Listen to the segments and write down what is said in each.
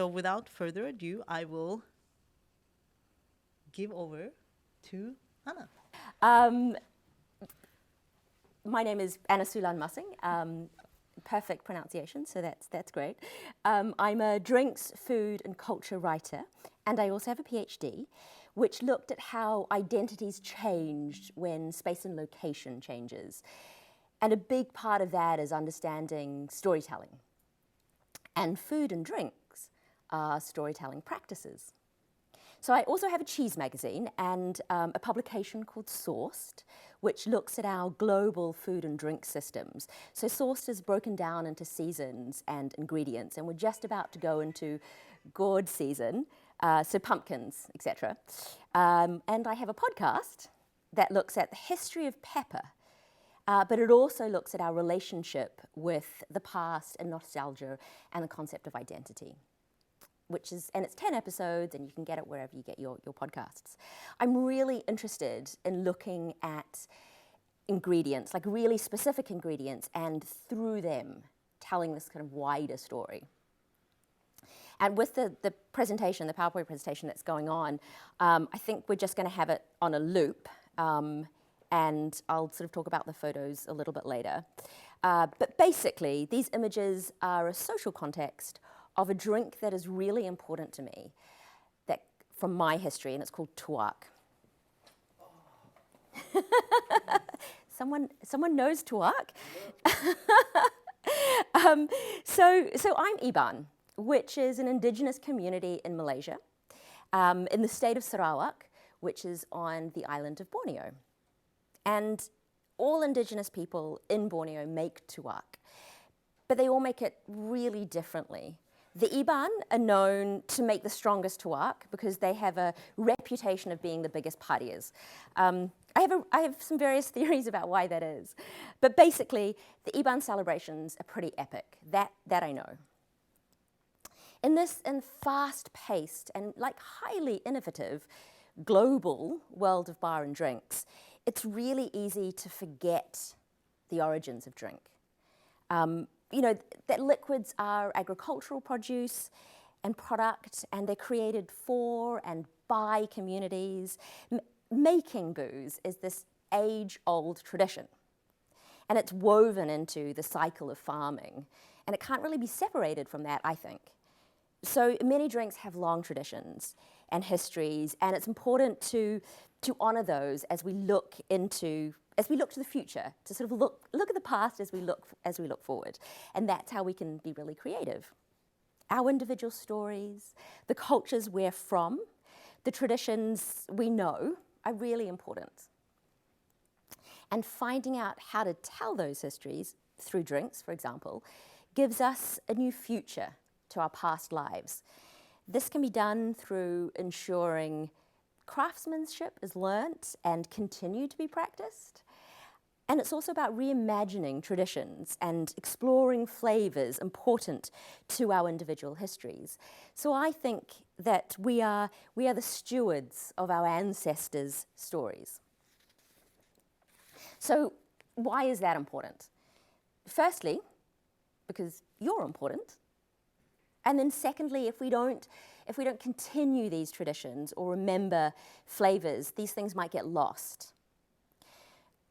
So without further ado, I will give over to Anna. My name is Anna Sulan Masing. Perfect pronunciation, so that's great. I'm a drinks, food and culture writer, and I also have a PhD, which looked at how identities changed when space and location changes. And a big part of that is understanding storytelling. And food and drinks are storytelling practices. So I also have a cheese magazine and a publication called Sourced, which looks at our global food and drink systems. So Sourced is broken down into seasons and ingredients, and we're just about to go into gourd season, so pumpkins, etc. And I have a podcast that looks at the history of pepper, but it also looks at our relationship with the past and nostalgia and the concept of identity. And it's 10 episodes, and you can get it wherever you get your podcasts. I'm really interested in looking at ingredients, like really specific ingredients, and through them, telling this kind of wider story. And with the presentation, the PowerPoint presentation that's going on, I think we're just going to have it on a loop, and I'll sort of talk about the photos a little bit later. But basically, these images are a social context of a drink that is really important to me, that from my history, and it's called tuak. Someone knows tuak? So I'm Iban, which is an indigenous community in Malaysia, in the state of Sarawak, which is on the island of Borneo. And all indigenous people in Borneo make tuak, but they all make it really differently. The Iban are known to make the strongest tuak because they have a reputation of being the biggest partiers. I have some various theories about why that is. But basically, the Iban celebrations are pretty epic. That I know. In this fast-paced and highly innovative global world of bar and drinks, it's really easy to forget the origins of drink. That liquids are agricultural produce and product, and they're created for and by communities. Making booze is this age-old tradition, and it's woven into the cycle of farming, and it can't really be separated from that, I think. So many drinks have long traditions and histories, and it's important to honor those as we look to the future, to sort of look at the past as we look forward. And that's how we can be really creative. Our individual stories, the cultures we're from, the traditions we know are really important. And finding out how to tell those histories through drinks, for example, gives us a new future to our past lives. This can be done through ensuring craftsmanship is learnt and continued to be practiced. And it's also about reimagining traditions and exploring flavours important to our individual histories. So I think that we are the stewards of our ancestors' stories. So why is that important? Firstly, because you're important. And then secondly, if we don't continue these traditions or remember flavours, these things might get lost.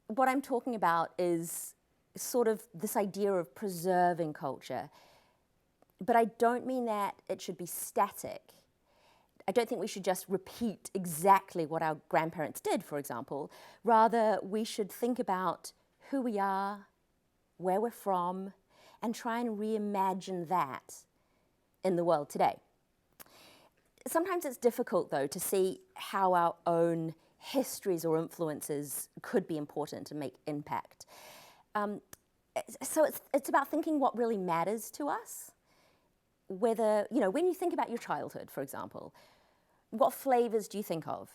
What I'm talking about is sort of this idea of preserving culture, but I don't mean that it should be static. I don't think we should just repeat exactly what our grandparents did, for example. Rather, we should think about who we are, where we're from, and try and reimagine that in the world today. Sometimes it's difficult, though, to see how our own histories or influences could be important and make impact. So it's about thinking what really matters to us. Whether, when you think about your childhood, for example, what flavours do you think of?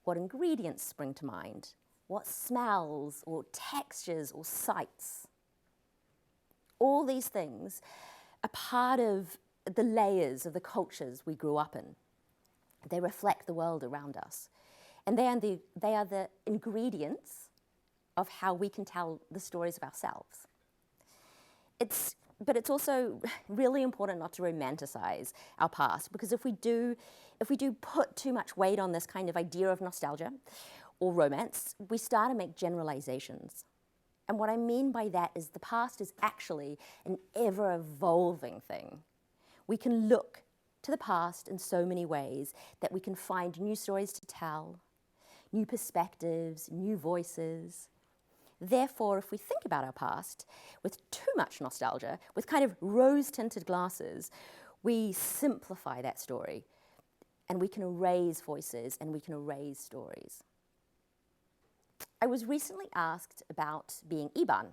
What ingredients spring to mind? What smells or textures or sights? All these things are part of the layers of the cultures we grew up in. They reflect the world around us. And they are the ingredients of how we can tell the stories of ourselves. It's but it's also really important not to romanticize our past, because if we do put too much weight on this kind of idea of nostalgia or romance, we start to make generalizations. And what I mean by that is the past is actually an ever-evolving thing. We can look to the past in so many ways that we can find new stories to tell, new perspectives, new voices. Therefore, if we think about our past with too much nostalgia, with kind of rose-tinted glasses, we simplify that story, and we can erase voices and we can erase stories. I was recently asked about being Iban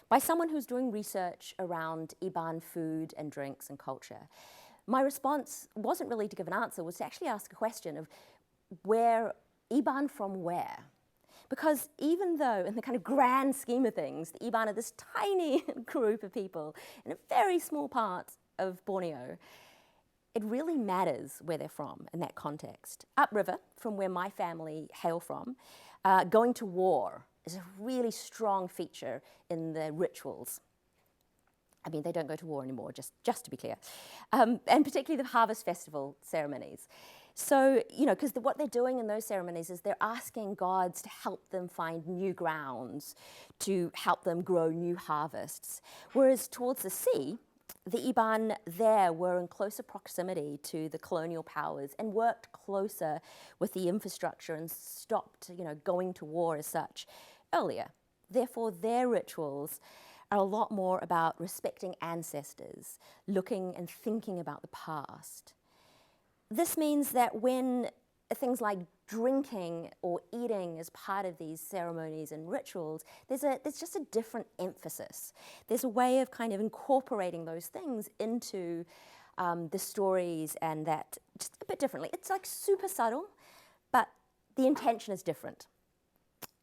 by someone who's doing research around Iban food and drinks and culture. My response wasn't really to give an answer, was to actually ask a question of where Iban from where? Because even though in the kind of grand scheme of things, the Iban are this tiny group of people in a very small part of Borneo, it really matters where they're from in that context. Upriver, from where my family hail from, going to war is a really strong feature in the rituals. I mean, they don't go to war anymore, just to be clear. And particularly the harvest festival ceremonies. So, because what they're doing in those ceremonies is they're asking gods to help them find new grounds, to help them grow new harvests. Whereas towards the sea, the Iban there were in closer proximity to the colonial powers and worked closer with the infrastructure and stopped, going to war as such earlier. Therefore, their rituals are a lot more about respecting ancestors, looking and thinking about the past. This means that when things like drinking or eating is part of these ceremonies and rituals, there's just a different emphasis. There's a way of kind of incorporating those things into the stories, and that just a bit differently. It's like super subtle, but the intention is different.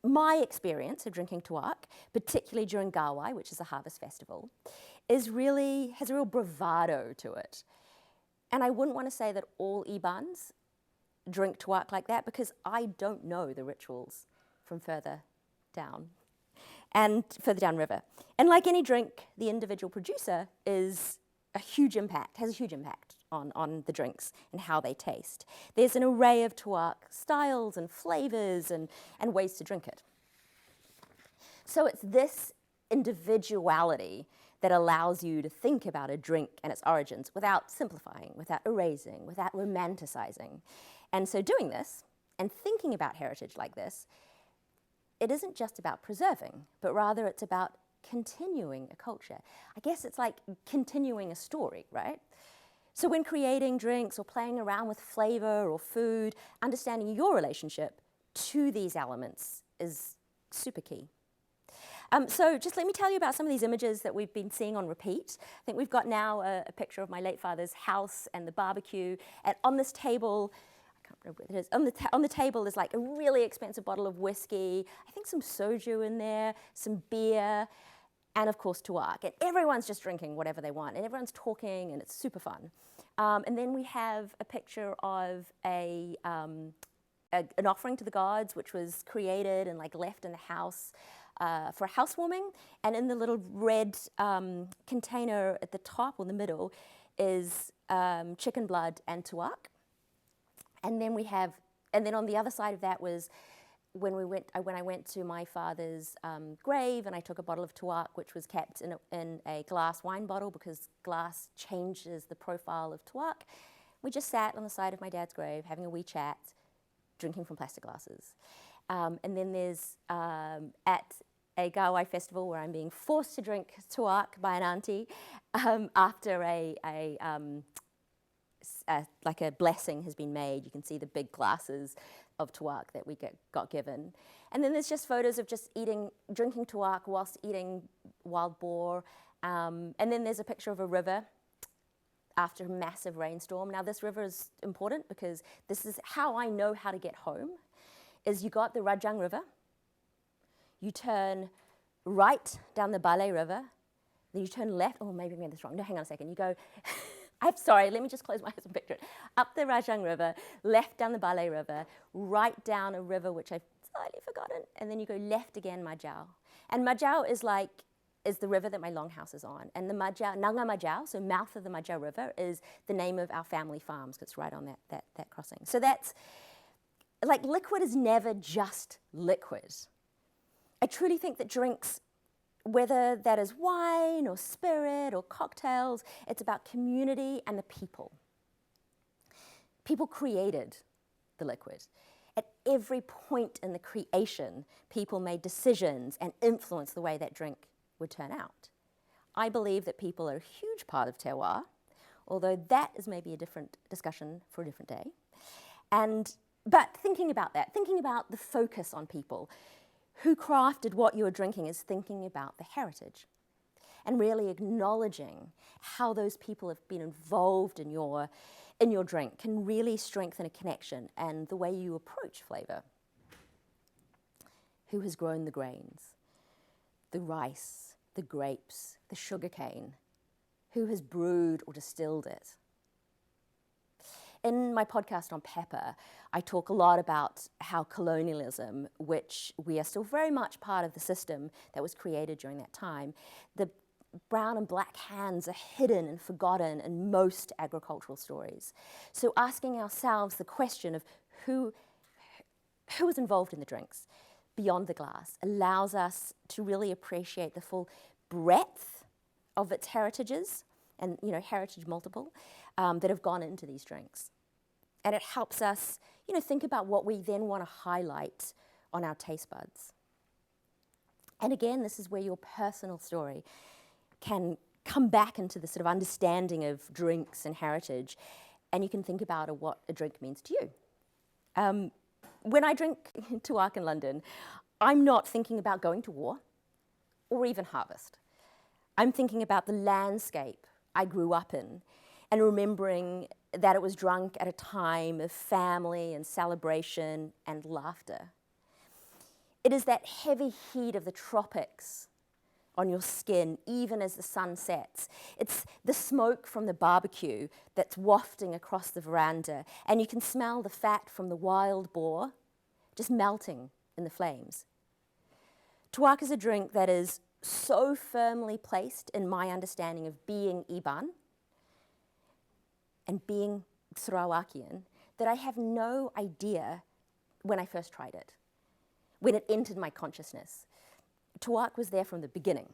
My experience of drinking tuak, particularly during Gawai, which is a harvest festival, has a real bravado to it. And I wouldn't want to say that all Ibans drink tuak like that, because I don't know the rituals from further down river. And like any drink, the individual producer has a huge impact on the drinks and how they taste. There's an array of tuak styles and flavours and ways to drink it. So it's this individuality that allows you to think about a drink and its origins without simplifying, without erasing, without romanticizing. And so doing this and thinking about heritage like this, it isn't just about preserving, but rather it's about continuing a culture. I guess it's like continuing a story, right? So when creating drinks or playing around with flavor or food, understanding your relationship to these elements is super key. So just let me tell you about some of these images that we've been seeing on repeat. I think we've got now a picture of my late father's house and the barbecue. And on this table, I can't remember what it is, on the table is like a really expensive bottle of whiskey, I think some soju in there, some beer, and of course tuak. And everyone's just drinking whatever they want, and everyone's talking, and it's super fun. And then we have a picture of an offering to the gods, which was created and like left in the house for housewarming. And in the little red container at the top or the middle is chicken blood and tuak. And then on the other side of that was when I went to my father's grave, and I took a bottle of tuak, which was kept in a glass wine bottle, because glass changes the profile of tuak. We just sat on the side of my dad's grave, having a wee chat, drinking from plastic glasses. And then there's at a Gawai festival where I'm being forced to drink tuak by an auntie after like a blessing has been made. You can see the big glasses of tuak that we got given. And then there's just photos of just drinking tuak whilst eating wild boar. And then there's a picture of a river after a massive rainstorm. Now this river is important because this is how I know how to get home, is you got the Rajang River, you turn right down the Balai River, then you turn left, oh maybe I made this wrong, no hang on a second, you go, I'm sorry, let me just close my eyes and picture it. Up the Rajang River, left down the Balai River, right down a river which I've slightly forgotten, and then you go left again, Majau. And Majau is like is the river that my longhouse is on. And the Majau, Nanga Majau, so mouth of the Majau River, is the name of our family farms. It's right on that crossing. So that's, like, liquid is never just liquid. I truly think that drinks, whether that is wine or spirit or cocktails, it's about community and the people. People created the liquid. At every point in the creation, people made decisions and influenced the way that drink would turn out. I believe that people are a huge part of terroir, although that is maybe a different discussion for a different day. But thinking about that, thinking about the focus on people, who crafted what you were drinking is thinking about the heritage and really acknowledging how those people have been involved in your drink can really strengthen a connection and the way you approach flavour. Who has grown the grains, the rice, the grapes, the sugarcane? Who has brewed or distilled it? In my podcast on pepper, I talk a lot about how colonialism, which we are still very much part of the system that was created during that time, the brown and black hands are hidden and forgotten in most agricultural stories. So asking ourselves the question of who is involved in the drinks beyond the glass allows us to really appreciate the full breadth of its heritages and, heritage multiple that have gone into these drinks. And it helps us, think about what we then want to highlight on our taste buds. And again, this is where your personal story can come back into the sort of understanding of drinks and heritage, and you can think about what a drink means to you. When I drink tuak in London, I'm not thinking about going to war or even harvest. I'm thinking about the landscape I grew up in and remembering that it was drunk at a time of family and celebration and laughter. It is that heavy heat of the tropics on your skin, even as the sun sets. It's the smoke from the barbecue that's wafting across the veranda, and you can smell the fat from the wild boar just melting in the flames. Tuak is a drink that is so firmly placed in my understanding of being Iban and being Sarawakian that I have no idea when I first tried it, when it entered my consciousness. Tuak was there from the beginning.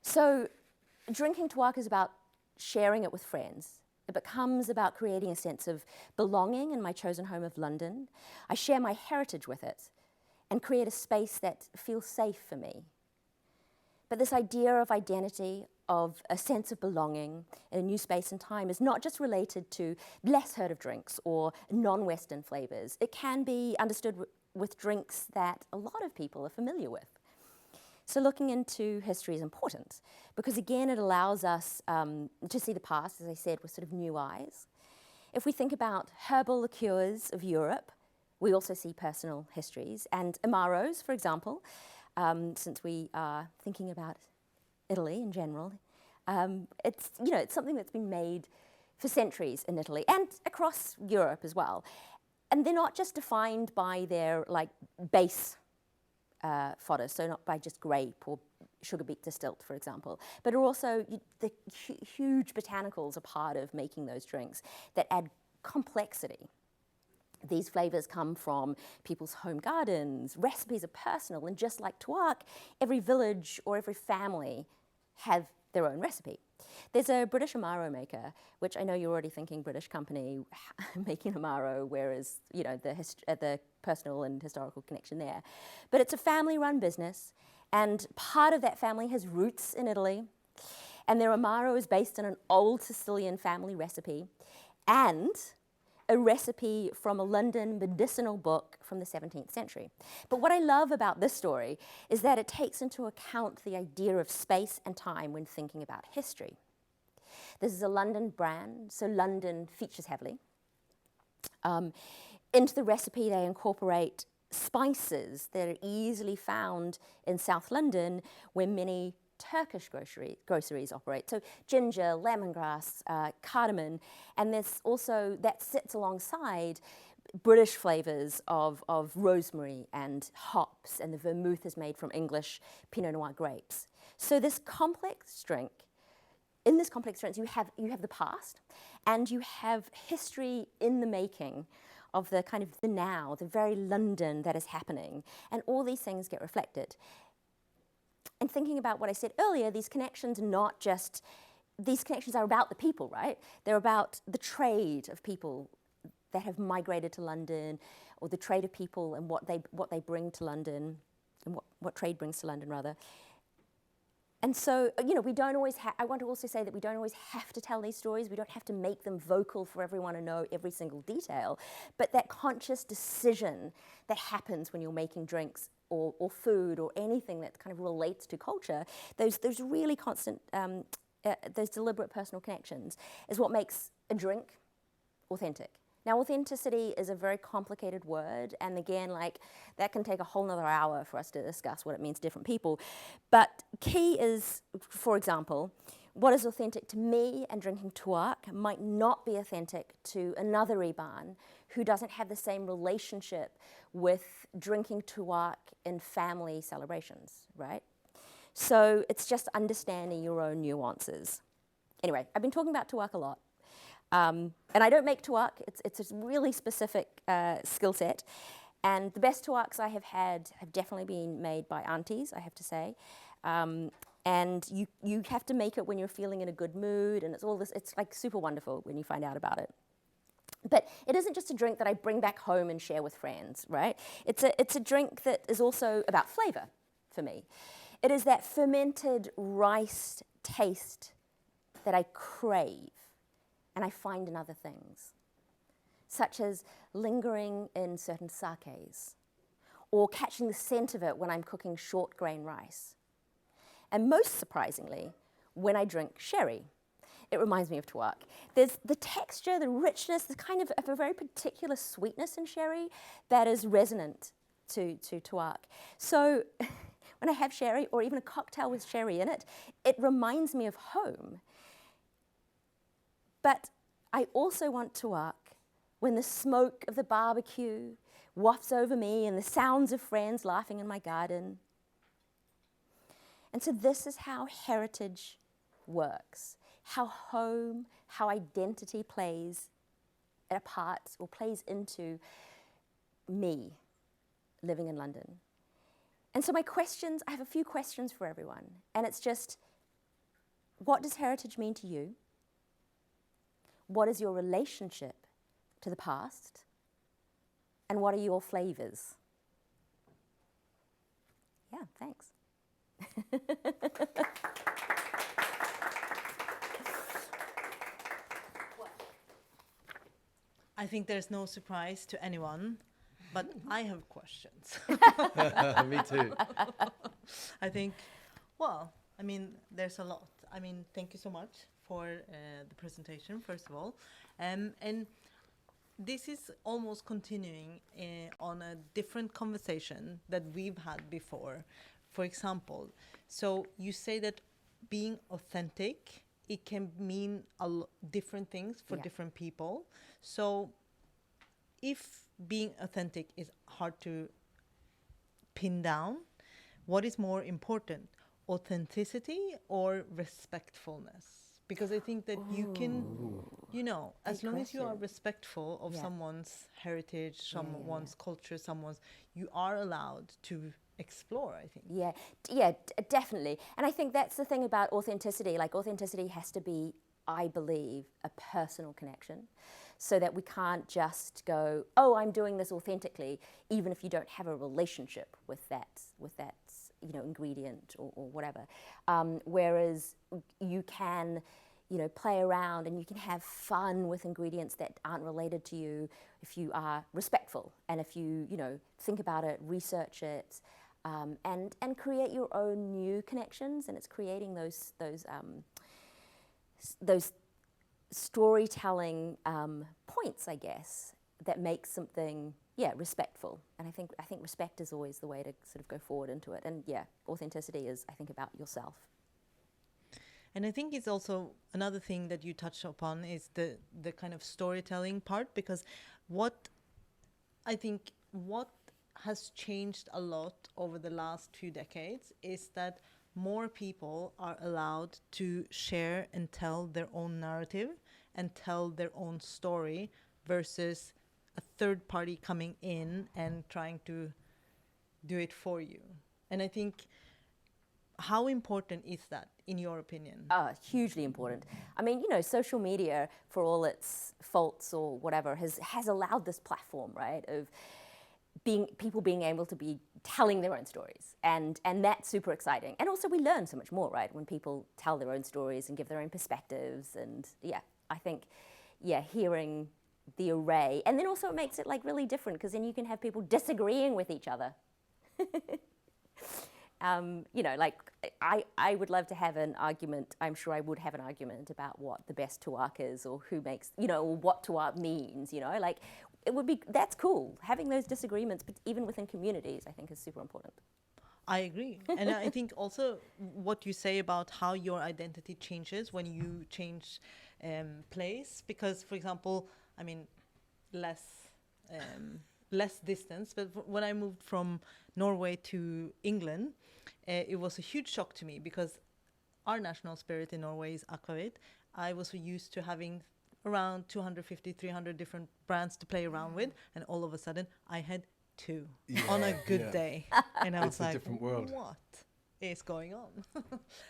So drinking tuak is about sharing it with friends. It becomes about creating a sense of belonging in my chosen home of London. I share my heritage with it and create a space that feels safe for me. But this idea of identity, of a sense of belonging in a new space and time is not just related to less heard of drinks or non-Western flavours. It can be understood with drinks that a lot of people are familiar with. So looking into history is important because, again, it allows us to see the past, as I said, with sort of new eyes. If we think about herbal liqueurs of Europe, we also see personal histories. And Amaros, for example, since we are thinking about Italy in general, it's something that's been made for centuries in Italy and across Europe as well. And they're not just defined by their base fodder, so not by just grape or sugar beet distilled, for example, but are also the huge botanicals are part of making those drinks that add complexity. These flavours come from people's home gardens, recipes are personal, and just like tuak, every village or every family have their own recipe. There's a British Amaro maker, which I know you're already thinking British company making Amaro, whereas the personal and historical connection there. But it's a family-run business, and part of that family has roots in Italy, and their Amaro is based on an old Sicilian family recipe and a recipe from a London medicinal book from the 17th century. But what I love about this story is that it takes into account the idea of space and time when thinking about history. This is a London brand, so London features heavily. Into the recipe, they incorporate spices that are easily found in South London, where many Turkish groceries operate. So ginger, lemongrass, cardamom, and there's also, that sits alongside British flavours of rosemary and hops, and the vermouth is made from English Pinot Noir grapes. So this complex drink, in this complex drink, you have the past, and you have history in the making of the kind of the now, the very London that is happening, and all these things get reflected. And thinking about what I said earlier, these connections are about the people, right? They're about the trade of people that have migrated to London, or the trade of people and what they bring to London, and what trade brings to London, rather. And so, we don't always I want to also say that we don't always have to tell these stories. We don't have to make them vocal for everyone to know every single detail. But that conscious decision that happens when you're making drinks or food or anything that kind of relates to culture, those really constant, those deliberate personal connections is what makes a drink authentic. Now, authenticity is a very complicated word, and again, that can take a whole nother hour for us to discuss what it means to different people. But key is, for example, what is authentic to me and drinking tuak might not be authentic to another Iban who doesn't have the same relationship with drinking tuak in family celebrations, right? So it's just understanding your own nuances. Anyway, I've been talking about tuak a lot. And I don't make tuak. It's a really specific skill set. And the best tuaks I have had have definitely been made by aunties, I have to say. And you have to make it when you're feeling in a good mood, and it's like super wonderful when you find out about it. But it isn't just a drink that I bring back home and share with friends, right? It's a drink that is also about flavour for me. It is that fermented rice taste that I crave and I find in other things, such as lingering in certain sakes, or catching the scent of it when I'm cooking short grain rice. And most surprisingly, when I drink sherry. It reminds me of tuak. There's the texture, the richness, the kind of a very particular sweetness in sherry that is resonant to tuak. So when I have sherry, or even a cocktail with sherry in it, it reminds me of home. But I also want tuak when the smoke of the barbecue wafts over me and the sounds of friends laughing in my garden. And so this is how heritage works, how home, how identity plays a part or plays into me living in London. And so I have a few questions for everyone. And it's just, what does heritage mean to you? What is your relationship to the past? And what are your flavours? Yeah, thanks. I think there's no surprise to anyone, but I have questions. Me too. I think, there's a lot. Thank you so much for the presentation, first of all. And this is almost continuing on a different conversation that we've had before. For example, so you say that being authentic, it can mean different things for different people. So if being authentic is hard to pin down, what is more important, authenticity or respectfulness? Because I think that you can, as long as you are respectful of someone's heritage, someone's culture, you are allowed to explore, I think. Definitely. And I think that's the thing about authenticity. Like, authenticity has to be, I believe, a personal connection, so that we can't just go, oh, I'm doing this authentically, even if you don't have a relationship with that ingredient or whatever. Whereas you can, play around and you can have fun with ingredients that aren't related to you if you are respectful, and if you, think about it, research it, and create your own new connections. And it's creating those storytelling points, I guess, that make something respectful. And I think respect is always the way to sort of go forward into it. And authenticity is, I think, about yourself. And I think it's also another thing that you touched upon is the kind of storytelling part, because what I think what has changed a lot over the last few decades is that more people are allowed to share and tell their own narrative and tell their own story versus a third party coming in and trying to do it for you. And I think, how important is that in your opinion? Hugely important. I mean, you know, social media, for all its faults or whatever, has allowed this platform, right, of people being able to be telling their own stories, and that's super exciting. And also, we learn so much more, right, when people tell their own stories and give their own perspectives. And yeah, I think, yeah, hearing the array, and then also it makes it like really different because then you can have people disagreeing with each other. You know, like I would love to have an argument. I'm sure I would have an argument about what the best tuak is, or who makes, you know, or what tuak means. You know, like it would be, that's cool. Having those disagreements, but even within communities, I think is super important. I agree. And I think also what you say about how your identity changes when you change place, because, for example, I mean, less distance, but when I moved from Norway to England, it was a huge shock to me because our national spirit in Norway is akvavit. I was used to having around 250, 300 different brands to play around with, and all of a sudden I had two on a good day. And I was like, different world. What is going on?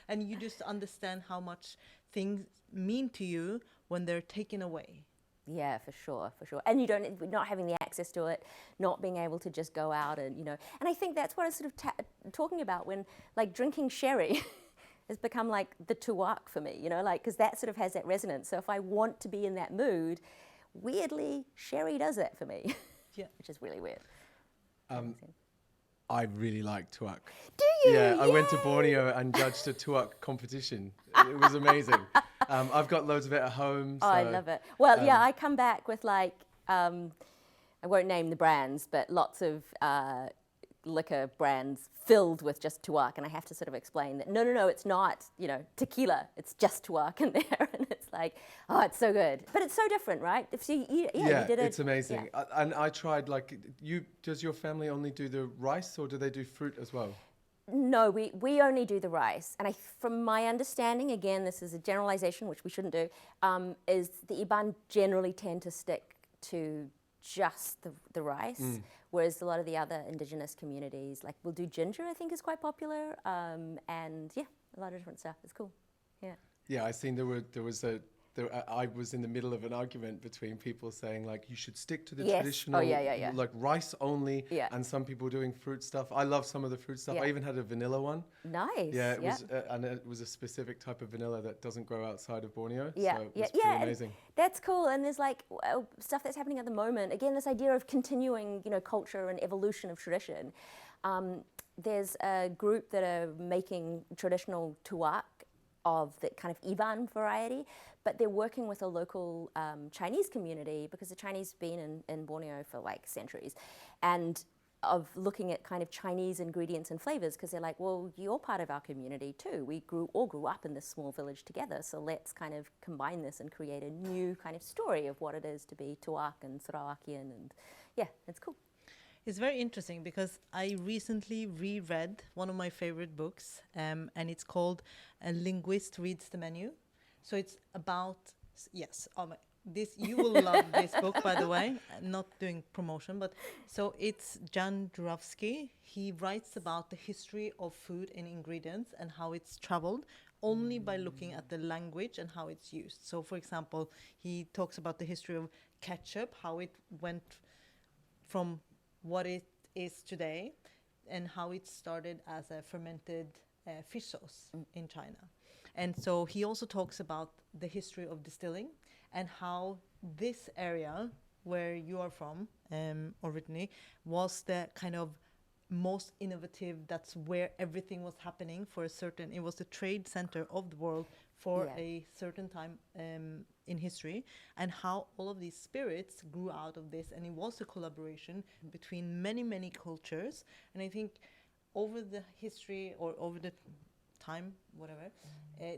And you just understand how much things mean to you when they're taken away. Yeah, for sure, for sure. And you don't, not having the access to it, not being able to just go out and, you know, and I think that's what I was sort of talking about when, like, drinking sherry has become like the tuak for me, you know, like, because that sort of has that resonance. So if I want to be in that mood, weirdly, sherry does that for me, Yeah. which is really weird. I really like tuak. Do you? Yeah, I went to Borneo and judged a tuak competition. It was amazing. I've got loads of it at home. Oh, So, I love it. Well, yeah, I come back with like, I won't name the brands, but lots of liquor brands filled with just tuak, and I have to sort of explain that no, it's not, you know, tequila, it's just tuak in there, and it's like, oh, it's so good, but it's so different, right? If you did it, it's amazing. yeah. And I tried, like, does your family only do the rice or do they do fruit as well? No, we only do the rice, and from my understanding, again, this is a generalization, which we shouldn't do, is the Iban generally tend to stick to just the rice, whereas a lot of the other indigenous communities, like, will do ginger, I think is quite popular, and yeah, a lot of different stuff. It's cool. Yeah. Yeah, I seen I was in the middle of an argument between people saying, like, you should stick to the Yes. traditional, Oh, yeah. like, rice only, Yeah. and some people doing fruit stuff. I love some of the fruit stuff. Yeah. I even had a vanilla one. Nice. Yeah, it was, and it was a specific type of vanilla that doesn't grow outside of Borneo. Yeah, so it yeah, was pretty and amazing. that's cool. And there's like stuff that's happening at the moment. Again, this idea of continuing, you know, culture and evolution of tradition. There's a group that are making traditional tuak of the kind of Iban variety, but they're working with a local Chinese community because the Chinese have been in Borneo for like centuries, and of looking at kind of Chinese ingredients and flavors, because they're like, well, you're part of our community too. We all grew up in this small village together, so let's kind of combine this and create a new kind of story of what it is to be tuak and Sarawakian, and yeah, it's cool. It's very interesting because I recently reread one of my favorite books, and it's called A Linguist Reads the Menu. So it's about, yes, this, you will love this book, by the way. I'm not doing promotion, but so it's Jan Juravsky. He writes about the history of food and ingredients and how it's traveled only by looking at the language and how it's used. So, for example, he talks about the history of ketchup, how it went from what it is today and how it started as a fermented fish sauce in China. And so he also talks about the history of distilling and how this area where you are from originally was the kind of most innovative, that's where everything was happening for a certain, it was the trade center of the world for a certain time in history, and how all of these spirits grew out of this, and it was a collaboration between many cultures. And I think over the history or over the time, whatever,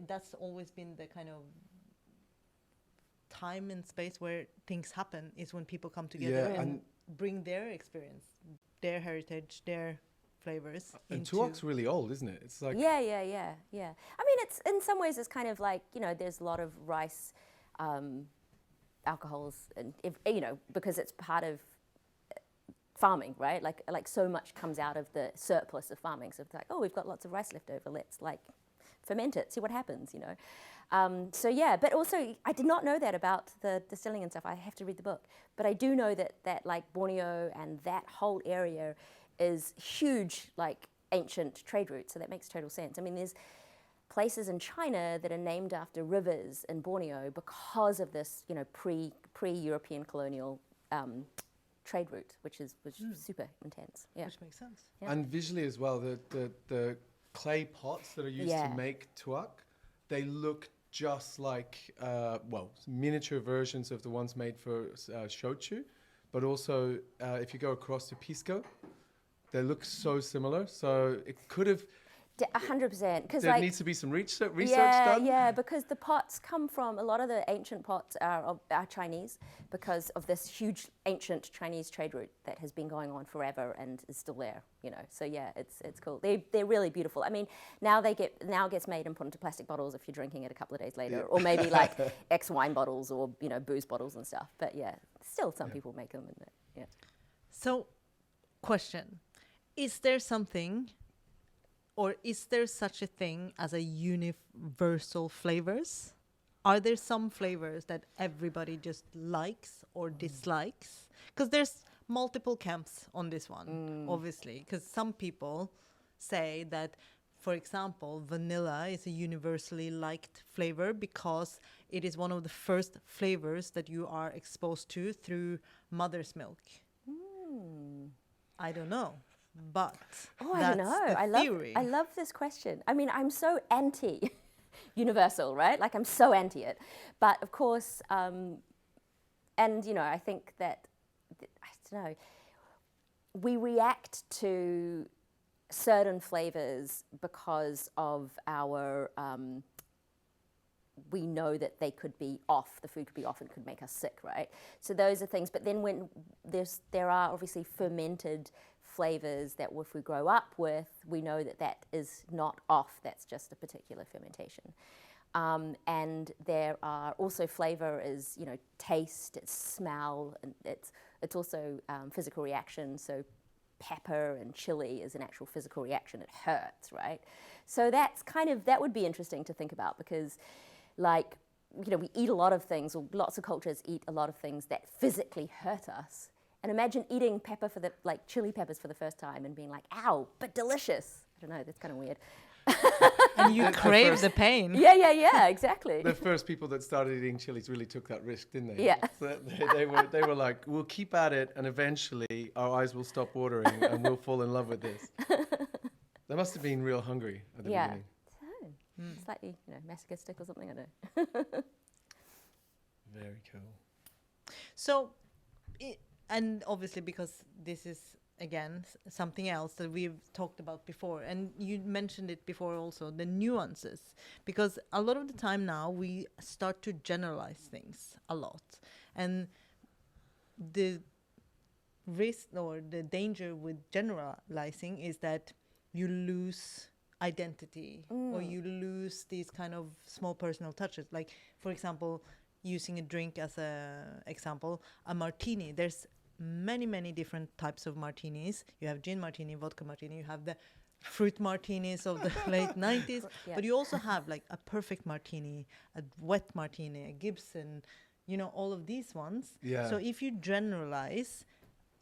that's always been the kind of time and space where things happen, is when people come together. Yeah, and bring their experience, their heritage, their flavors And into. tuak's really old, isn't it? It's like Yeah. I mean, it's in some ways it's kind of like, you know, there's a lot of rice alcohols, and because it's part of farming, right? Like so much comes out of the surplus of farming. So it's like, oh, we've got lots of rice left over. Let's like ferment it, see what happens, you know. So yeah, but also I did not know that about the distilling and stuff. I have to read the book, but I do know that like Borneo and that whole area is huge, like ancient trade route. So that makes total sense. I mean, there's places in China that are named after rivers in Borneo because of this, you know, pre-European colonial trade route, which is super intense. Yeah. Which makes sense. Yeah. and visually as well, the clay pots that are used Yeah. to make tuak, they look just like miniature versions of the ones made for shochu, but also if you go across to pisco, they look so similar. So it could have 100%, because there like needs to be some research yeah, done. yeah, because the pots come from, a lot of the ancient pots are Chinese because of this huge ancient Chinese trade route that has been going on forever and is still there, you know. So yeah, it's cool. They're really beautiful. I mean, now gets made and put into plastic bottles if you're drinking it a couple of days later, or maybe like ex wine bottles or, you know, booze bottles and stuff. But yeah, still some people make them. Yeah. So, question: is there something, or is there such a thing as a universal flavors? Are there some flavors that everybody just likes or dislikes? Because there's multiple camps on this one, obviously. Because some people say that, for example, vanilla is a universally liked flavor because it is one of the first flavors that you are exposed to through mother's milk. I don't know. But Oh, I that's don't know. the theory. I love this question. I mean, I'm so anti universal, right? Like I'm so anti it. But of course, and you know, I think that, I don't know, we react to certain flavors because of our, we know that they could be off, the food could be off and could make us sick, right? So those are things. But then when there are obviously fermented flavors that if we grow up with, we know that is not off, that's just a particular fermentation. And there are also flavor is, you know, taste, it's smell, and it's also physical reaction. So pepper and chili is an actual physical reaction, it hurts, right? So that's that would be interesting to think about, because like, you know, we eat a lot of things, or lots of cultures eat a lot of things that physically hurt us. And imagine eating chili peppers for the first time and being like, ow, but delicious. I don't know, that's kind of weird. And you crave the pain. Yeah, exactly. The first people that started eating chilies really took that risk, didn't they? Yeah. So they were like, we'll keep at it, and eventually our eyes will stop watering and we'll fall in love with this. They must have been real hungry at the beginning. So, slightly, you know, masochistic or something, I don't know. Very cool. So, and obviously because this is, again, something else that we've talked about before, and you mentioned it before also, the nuances. Because a lot of the time now we start to generalize things a lot. And the risk or the danger with generalizing is that you lose identity or you lose these kind of small personal touches. Like, for example, using a drink as a example, a martini. There's many different types of martinis. You have gin martini, vodka martini, you have the fruit martinis of the late 90s, but you also have like a perfect martini, a wet martini, a Gibson, you know, all of these ones. Yeah. So if you generalize,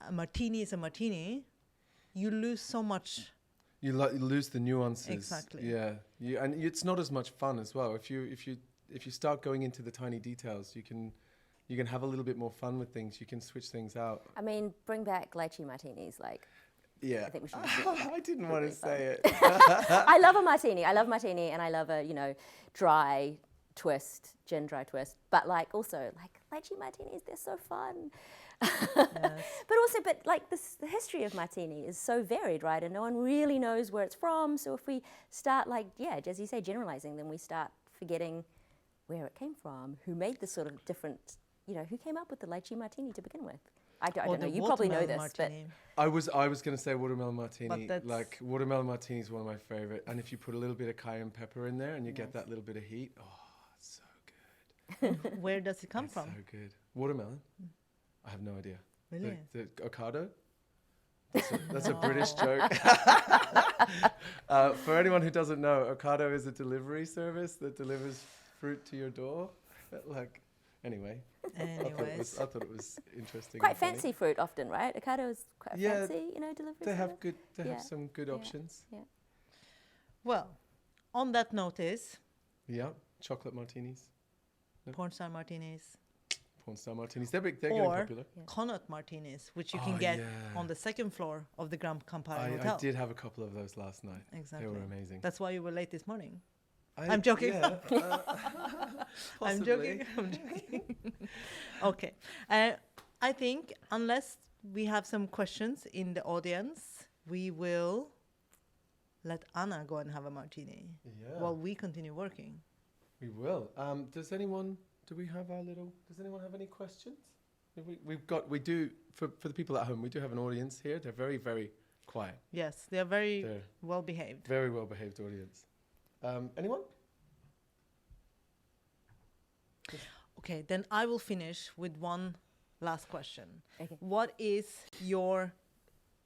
a martini is a martini, you lose so much. You lose the nuances. Exactly. Yeah. And it's not as much fun as well. If you start going into the tiny details, you can have a little bit more fun with things. You can switch things out. I mean, bring back lychee martinis, like. Yeah. I think we should just do that. I didn't want to say it. I love a martini. I love martini, and I love a, you know, dry twist, gin dry twist. But like also like lychee martinis, they're so fun. But like the history of martini is so varied, right? And no one really knows where it's from. So if we start like, as you say, generalizing, then we start forgetting where it came from, who made this sort of different, you know, who came up with the lychee martini to begin with. I don't Or know. the You probably know watermelon this, but martini. I was going to say watermelon martini. that's- Like watermelon martini is one of my favorite. And if you put a little bit of cayenne pepper in there and you get that little bit of heat, oh, it's so good. Where does it come It's from? so good. Watermelon? I have no idea. Really? The avocado? That's a British joke. For anyone who doesn't know, Ocado is a delivery service that delivers fruit to your door. Like, anyway. Anyways. I thought it was interesting. quite and funny. fancy fruit often, right? Avocado is quite a Yeah, fancy, delivery. They have service. good. They Yeah. have some good Yeah. options. Well, on that notice, Yeah, chocolate martinis, porn star martinis porn star martinis. They're big. They're getting or popular. connaught martinis, which you Oh, can get yeah. on the second floor of the Campari I Hotel. did have a couple of those last night. Exactly. They were amazing. That's why you were late this morning. I'm joking. Yeah, I'm joking. I'm joking. Okay. I think unless we have some questions in the audience, we will let Anna go and have a martini Yeah, while we continue working. we will. Does anyone? Do we have our little? Does anyone have any questions? We do for the people at home. We do have an audience here. They're very, very quiet. Yes, they are very They're well behaved. very well behaved audience. Anyone? Okay, then I will finish with one last question. Okay. What is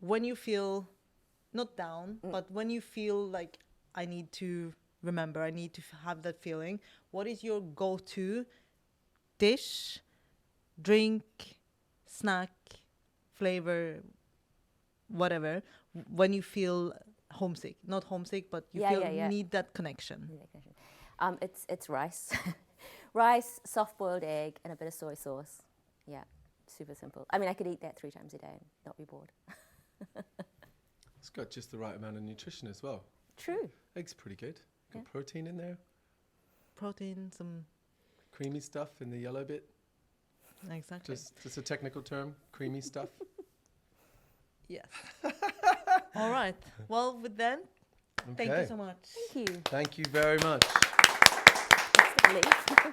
when you feel not down, but when you feel like I need to remember, I need to have that feeling, what is your go-to dish, drink, snack, flavor, whatever, when you feel homesick? Not homesick, but you need that connection. It's rice. Rice, soft-boiled egg, and a bit of soy sauce. Yeah, super simple. I mean, I could eat that 3 times a day and not be bored. It's got just the right amount of nutrition as well. True. Egg's pretty good. Got Yeah. protein in there. Protein, some Creamy stuff in the yellow bit. exactly. Just a technical term. Creamy stuff. Yes. All right. Well, with that, thank you Okay. so much. Thank you. Thank you very much. That's lovely.